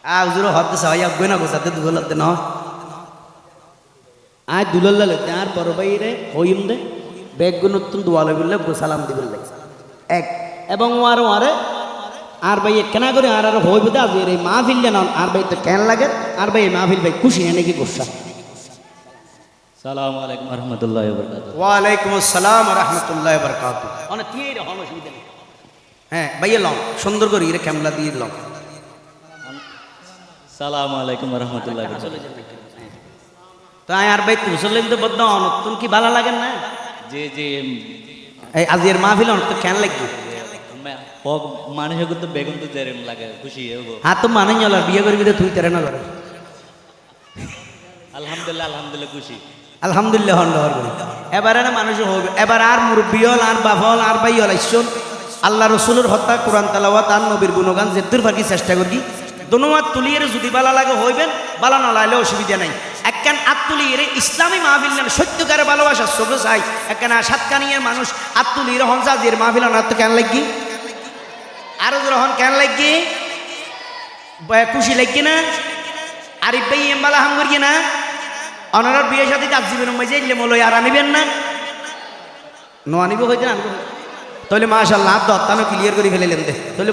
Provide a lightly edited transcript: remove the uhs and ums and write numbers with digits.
হুজুর হতে সহায় গই না গোসাতে দুলতে ন আয় দুলাল্লা লইতে আর বড় ভাইরে হইম দে বেগ নতুন দোয়ালে বললে সালাম দিবেন লাগছে এক এবং ওয়ারে আর ভাই কেনা করে আর হইব দে আজ এই মাহফিল যেন আর ভাই তো কেন লাগে আর ভাই মাহফিল ভাই খুশি নাকি গোসা সালামু আলাইকুম রহমতুল্লাহ বরকাতুহু। ওয়ালাইকুম আসসালাম রহমতুল্লাহ বরকাতুহু। অনেক কি রকম অসুবিধা নেই হ্যাঁ ভাইয়া লং সুন্দর করে ইরে ক্যামলা দিয়ে লং সালামু আলাইকুম রহমতুল্লাহ চলে যাবে তাই আর ভাই তুসলেন তো বদ্ধ অনতুন কি ভালো লাগেন না জি জি এই আজের মাহফিল অনেক কেন লাগবে মানুষের কিন্তু বেগুন তো যেরম লাগে খুশি হবো। হ্যাঁ তো মানে চলার বিয়ে করবি তো তুই তেরে না করে আলহামদুলিল্লাহ আলহামদুলিল্লাহ খুশি আলহামদুলিল্লাহ হল এবারে না মানুষ হবে এবার আর মুরব্বী হল আর বাফল আর ভাই হল ঈশ্বর আল্লাহ রসুলের হত্যা কোরআন তালাওয়াত আর নবীর গুণগান যেতুর ফাঁকি চেষ্টা করি দোনোয়াত তুলিয়ে যদি বালা লাগে হইবেন বালা না লাইলে অসুবিধা নাই একখান আত্মুলিয়ে ইসলামী মাহফিল নেন সত্যকারে ভালোবাসা সবে চাই একখান সাতকানিয়ে মানুষ আত্মুলিয়ে হনসাজের মাহফিল না তো কেন লাগি আরো যখন কেন লাগি খুশি লাগি না আরিফ ভাই এমবালা হাম করি না অনারার বিয়ের সাথে কাজ জীবন মাঝে এলে মলো আর আনিবেন না নো আনিব হইতে আনবো তাহলে মাশাআল্লাহ দত্তানো ক্লিয়ার করে ফেলে দে তাহলে